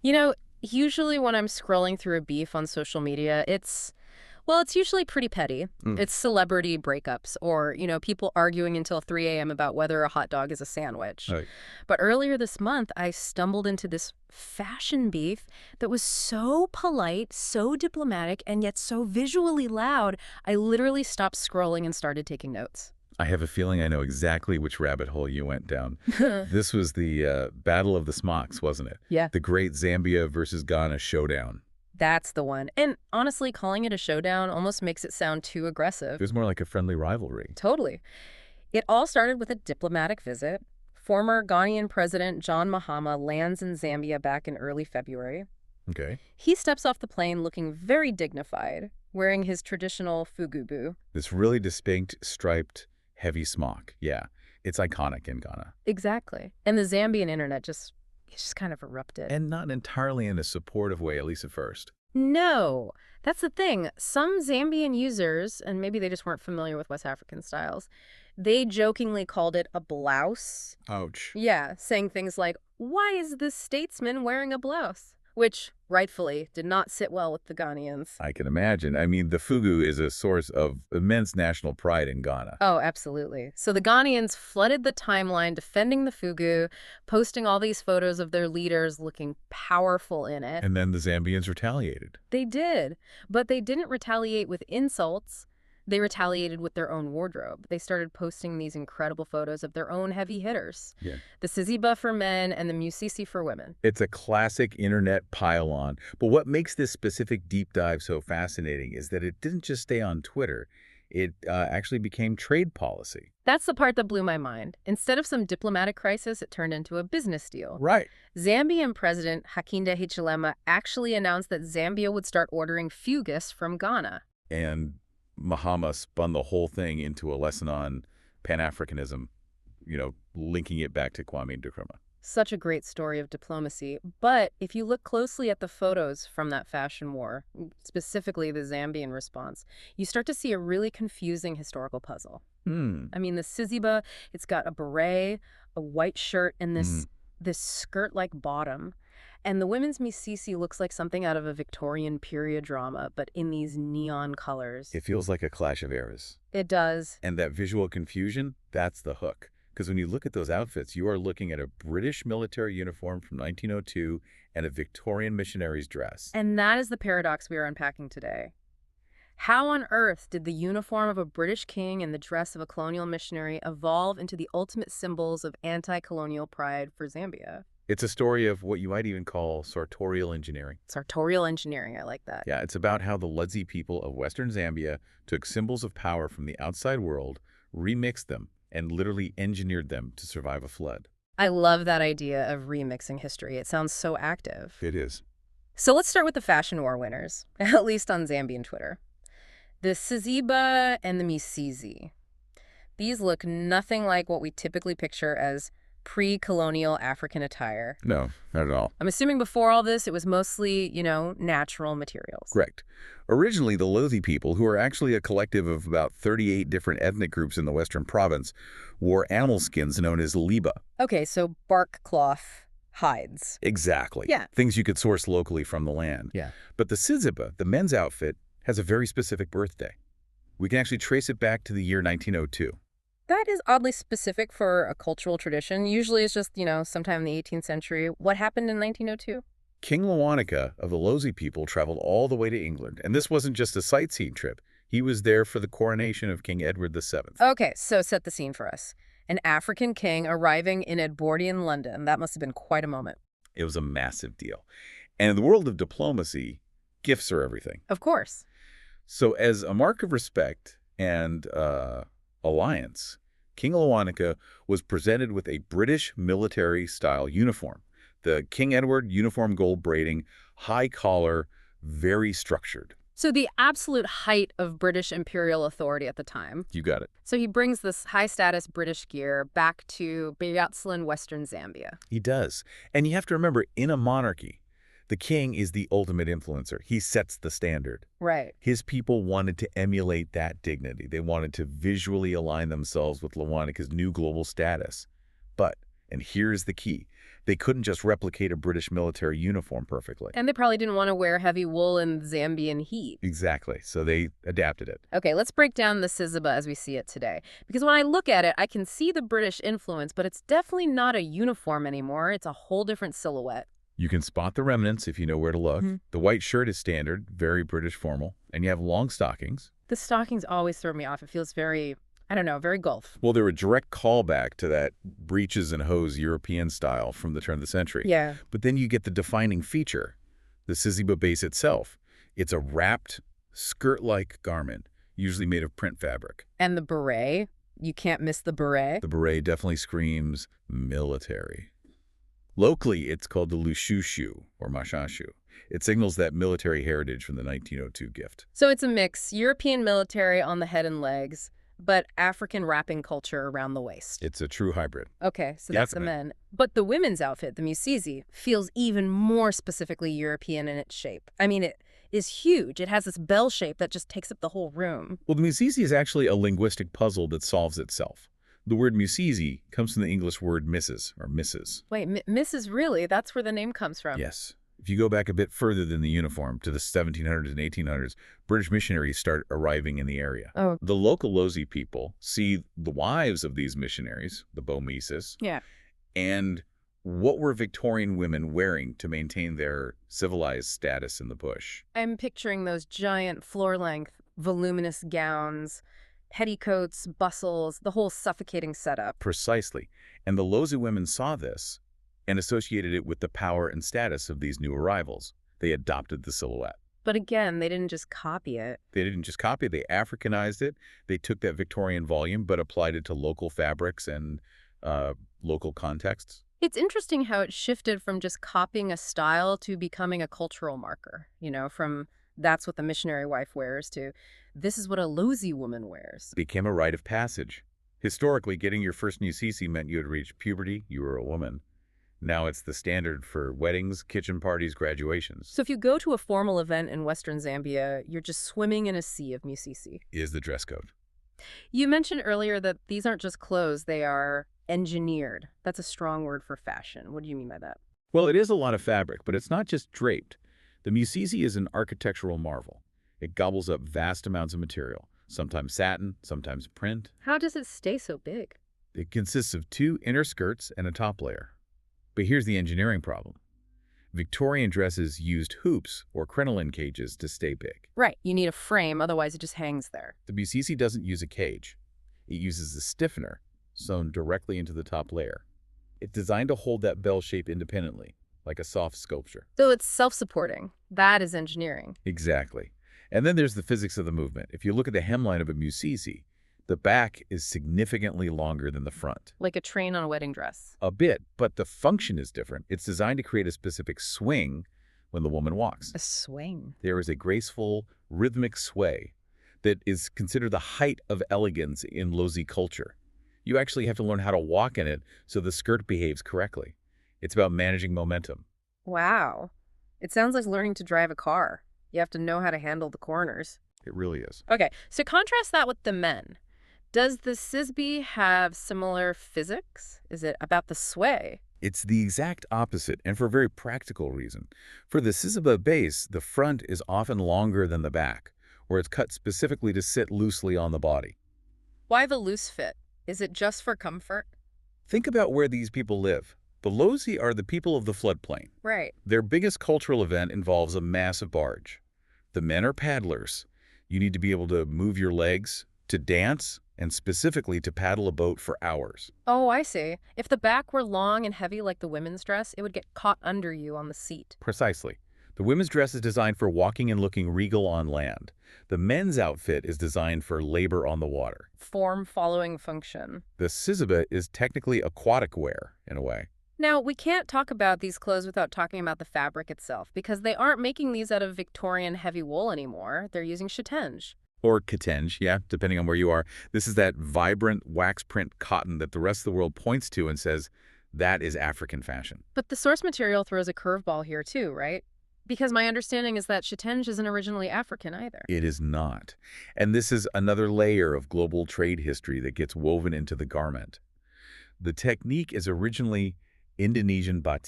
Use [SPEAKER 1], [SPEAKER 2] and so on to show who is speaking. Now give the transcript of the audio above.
[SPEAKER 1] You know, usually when I'm scrolling through a beef on social media, it's usually pretty petty.
[SPEAKER 2] Mm,
[SPEAKER 1] It's celebrity breakups or, people arguing until 3 a.m. about whether a hot dog is a sandwich.
[SPEAKER 2] right.
[SPEAKER 1] But earlier this month, I stumbled into this fashion beef that was so polite, so diplomatic, and yet so visually loud, I literally stopped scrolling and started taking notes.
[SPEAKER 2] I have a feeling I know exactly which rabbit hole you went down. This was the Battle of the Smocks, wasn't it?
[SPEAKER 1] Yeah.
[SPEAKER 2] The great Zambia versus Ghana showdown.
[SPEAKER 1] That's the one. And honestly, calling it a showdown almost makes it sound too
[SPEAKER 2] It
[SPEAKER 1] aggressive.
[SPEAKER 2] was more like a friendly rivalry.
[SPEAKER 1] Totally. It all started with a diplomatic visit. Former Ghanaian President John Mahama lands in Zambia back in early February.
[SPEAKER 2] Okay.
[SPEAKER 1] He steps off the plane looking very dignified, wearing his traditional fugubu.
[SPEAKER 2] This really distinct, striped, heavy smock. Yeah, it's iconic in Ghana.
[SPEAKER 1] Exactly. And the Zambian internet just kind of erupted.
[SPEAKER 2] And not entirely in a supportive way, at least at first.
[SPEAKER 1] No, that's the thing. Some Zambian users, and maybe they just weren't familiar with West African styles, they jokingly called it a blouse.
[SPEAKER 2] Ouch.
[SPEAKER 1] Yeah, saying things like, "Why is this statesman wearing a blouse?" Which, rightfully, did not sit well with the Ghanaians.
[SPEAKER 2] I can imagine. I mean, the fugu is a source of immense national pride in Ghana.
[SPEAKER 1] Oh, absolutely. So the Ghanaians flooded the timeline defending the fugu, posting all these photos of their leaders looking powerful in it.
[SPEAKER 2] And then the Zambians retaliated.
[SPEAKER 1] They did, but they didn't retaliate with insults. They retaliated with their own wardrobe. They started posting these incredible photos of their own heavy hitters.
[SPEAKER 2] Yeah.
[SPEAKER 1] The Siziba for men and the Musisi for women.
[SPEAKER 2] It's a classic internet pile-on. But what makes this specific deep dive so fascinating is that it didn't just stay on Twitter. It actually became trade policy.
[SPEAKER 1] That's the part that blew my mind. Instead of some diplomatic crisis, it turned into a business deal.
[SPEAKER 2] Right.
[SPEAKER 1] Zambian President Hakainde Hichilema actually announced that Zambia would start ordering fugus from Ghana.
[SPEAKER 2] And Mahama spun the whole thing into a lesson on Pan-Africanism, linking it back to Kwame Nkrumah.
[SPEAKER 1] Such a great story of diplomacy. But if you look closely at the photos from that fashion war, specifically the Zambian response, you start to see a really confusing historical puzzle.
[SPEAKER 2] Hmm.
[SPEAKER 1] I mean, the Siziba, it's got a beret, a white shirt, and
[SPEAKER 2] Mm.
[SPEAKER 1] this skirt-like bottom. And the women's misisi looks like something out of a Victorian period drama, but in these neon colors.
[SPEAKER 2] It feels like a clash of eras.
[SPEAKER 1] It does.
[SPEAKER 2] And that visual confusion, that's the hook. Because when you look at those outfits, you are looking at a British military uniform from 1902 and a Victorian missionary's dress.
[SPEAKER 1] And that is the paradox we are unpacking today. How on earth did the uniform of a British king and the dress of a colonial missionary evolve into the ultimate symbols of anti-colonial pride for Zambia?
[SPEAKER 2] It's a story of what you might even call sartorial engineering.
[SPEAKER 1] Sartorial engineering, I like that.
[SPEAKER 2] Yeah, it's about how the Ludzi people of Western Zambia took symbols of power from the outside world, remixed them, and literally engineered them to survive a flood.
[SPEAKER 1] I love that idea of remixing history. It sounds so active.
[SPEAKER 2] It is.
[SPEAKER 1] So let's start with the fashion war winners, at least on Zambian Twitter. The Siziba and the Misizi. These look nothing like what we typically picture as pre-colonial African attire.
[SPEAKER 2] No, not at all.
[SPEAKER 1] I'm assuming before all this, it was mostly, natural materials.
[SPEAKER 2] Correct. Originally, the Lozi people, who are actually a collective of about 38 different ethnic groups in the western province, wore animal skins known as liba.
[SPEAKER 1] Okay, so bark cloth hides.
[SPEAKER 2] Exactly.
[SPEAKER 1] Yeah.
[SPEAKER 2] Things you could source locally from the land.
[SPEAKER 1] Yeah.
[SPEAKER 2] But the Siziba, the men's outfit, has a very specific birthday. We can actually trace it back to the year 1902.
[SPEAKER 1] That is oddly specific for a cultural tradition. Usually it's just, sometime in the 18th century. What happened in 1902?
[SPEAKER 2] King Lewanika of the Lozi people traveled all the way to England, and this wasn't just a sightseeing trip. He was there for the coronation of King Edward VII.
[SPEAKER 1] Okay, so set the scene for us. An African king arriving in Edwardian London. That must have been quite a moment.
[SPEAKER 2] It was a massive deal. And in the world of diplomacy, gifts are everything.
[SPEAKER 1] Of course.
[SPEAKER 2] So as a mark of respect and alliance, King Lewanika was presented with a British military-style uniform. The King Edward uniform gold braiding, high collar, very structured.
[SPEAKER 1] So the absolute height of British imperial authority at the time.
[SPEAKER 2] You got it.
[SPEAKER 1] So he brings this high-status British gear back to Byatslan, Western Zambia.
[SPEAKER 2] He does. And you have to remember, in a monarchy, the king is the ultimate influencer. He sets the standard.
[SPEAKER 1] Right.
[SPEAKER 2] His people wanted to emulate that dignity. They wanted to visually align themselves with Lewanika's new global status. But And here's the key. They couldn't just replicate a British military uniform perfectly.
[SPEAKER 1] And they probably didn't want to wear heavy wool in Zambian heat.
[SPEAKER 2] Exactly. So they adapted it.
[SPEAKER 1] Okay, let's break down the Siziba as we see it today. Because when I look at it, I can see the British influence, but it's definitely not a uniform anymore. It's a whole different silhouette.
[SPEAKER 2] You can spot the remnants if you know where to look. The white shirt is standard, very British formal, and you have long stockings.
[SPEAKER 1] The stockings always throw me off. It feels very, I don't know, very Gulf.
[SPEAKER 2] Well, they're a direct callback to that breeches and hose European style from the turn of the century.
[SPEAKER 1] Yeah.
[SPEAKER 2] But then you get the defining feature, the Siziba base itself. It's a wrapped, skirt-like garment, usually made of print fabric.
[SPEAKER 1] And the beret. You can't miss the beret.
[SPEAKER 2] The beret definitely screams military. Locally, it's called the lushushu, or mashashu. It signals that military heritage from the 1902 gift.
[SPEAKER 1] So it's a mix, European military on the head and legs, but African wrapping culture around the waist.
[SPEAKER 2] It's a true hybrid.
[SPEAKER 1] Okay, so that's the men. But the women's outfit, the musizi, feels even more specifically European in its shape. I mean, it is huge. It has this bell shape that just takes up the whole room.
[SPEAKER 2] Well, the musizi is actually a linguistic puzzle that solves itself. The word musizi comes from the English word Mrs. or Mrs.
[SPEAKER 1] Wait, Mrs. Really? That's where the name comes from?
[SPEAKER 2] Yes. If you go back a bit further than the uniform, to the 1700s and 1800s, British missionaries start arriving in the area.
[SPEAKER 1] Oh.
[SPEAKER 2] The local Lozi people see the wives of these missionaries, the Bomises,
[SPEAKER 1] Yeah.
[SPEAKER 2] and what were Victorian women wearing to maintain their civilized status in the bush?
[SPEAKER 1] I'm picturing those giant floor-length, voluminous gowns, petticoats, bustles, the whole suffocating setup.
[SPEAKER 2] Precisely. And the Lozi women saw this and associated it with the power and status of these new arrivals. They adopted the silhouette.
[SPEAKER 1] But again, they didn't just copy it.
[SPEAKER 2] They didn't just copy it, they Africanized it. They took that Victorian volume but applied it to local fabrics and local contexts.
[SPEAKER 1] It's interesting how it shifted from just copying a style to becoming a cultural marker, from that's what the missionary wife wears to this is what a Lozi woman wears.
[SPEAKER 2] It became a rite of passage. Historically, getting your first musisi meant you had reached puberty, you were a woman. Now it's the standard for weddings, kitchen parties, graduations.
[SPEAKER 1] So if you go to a formal event in Western Zambia, you're just swimming in a sea of musisi.
[SPEAKER 2] Is the dress code.
[SPEAKER 1] You mentioned earlier that these aren't just clothes, they are engineered. That's a strong word for fashion. What do you mean by that?
[SPEAKER 2] Well, it is a lot of fabric, but it's not just draped. The musisi is an architectural marvel. It gobbles up vast amounts of material, sometimes satin, sometimes print.
[SPEAKER 1] How does it stay so big?
[SPEAKER 2] It consists of 2 inner skirts and a top layer. But here's the engineering problem. Victorian dresses used hoops or crinoline cages to stay big.
[SPEAKER 1] Right, you need a frame, otherwise it just hangs there.
[SPEAKER 2] The musisi doesn't use a cage. It uses a stiffener sewn directly into the top layer. It's designed to hold that bell shape independently, like a soft sculpture.
[SPEAKER 1] So it's self-supporting. That is engineering.
[SPEAKER 2] Exactly. And then there's the physics of the movement. If you look at the hemline of a musisi, the back is significantly longer than the front.
[SPEAKER 1] Like a train on a wedding dress.
[SPEAKER 2] A bit, but the function is different. It's designed to create a specific swing when the woman walks.
[SPEAKER 1] A swing.
[SPEAKER 2] There is a graceful, rhythmic sway that is considered the height of elegance in Lozi culture. You actually have to learn how to walk in it so the skirt behaves correctly. It's about managing momentum.
[SPEAKER 1] Wow. It sounds like learning to drive a car. You have to know how to handle the corners.
[SPEAKER 2] It really is.
[SPEAKER 1] Okay, so contrast that with the men. Does the Sisby have similar physics? Is it about the sway?
[SPEAKER 2] It's the exact opposite, and for a very practical reason. For the Siziba base, the front is often longer than the back, where it's cut specifically to sit loosely on the body.
[SPEAKER 1] Why the loose fit? Is it just for comfort?
[SPEAKER 2] Think about where these people live. The Lozi are the people of the floodplain.
[SPEAKER 1] Right.
[SPEAKER 2] Their biggest cultural event involves a massive barge. The men are paddlers. You need to be able to move your legs, to dance, and specifically to paddle a boat for hours.
[SPEAKER 1] Oh, I see. If the back were long and heavy like the women's dress, it would get caught under you on the seat.
[SPEAKER 2] Precisely. The women's dress is designed for walking and looking regal on land. The men's outfit is designed for labor on the water.
[SPEAKER 1] Form following function.
[SPEAKER 2] The Siziba is technically aquatic wear, in a way.
[SPEAKER 1] Now, we can't talk about these clothes without talking about the fabric itself, because they aren't making these out of Victorian heavy wool anymore. They're using chitenge.
[SPEAKER 2] Or kitenge, yeah, depending on where you are. This is that vibrant wax print cotton that the rest of the world points to and says, that is African fashion.
[SPEAKER 1] But the source material throws a curveball here too, right? Because my understanding is that chitenge isn't originally African either.
[SPEAKER 2] It is not. And this is another layer of global trade history that gets woven into the garment. The technique is originally Indonesian batik.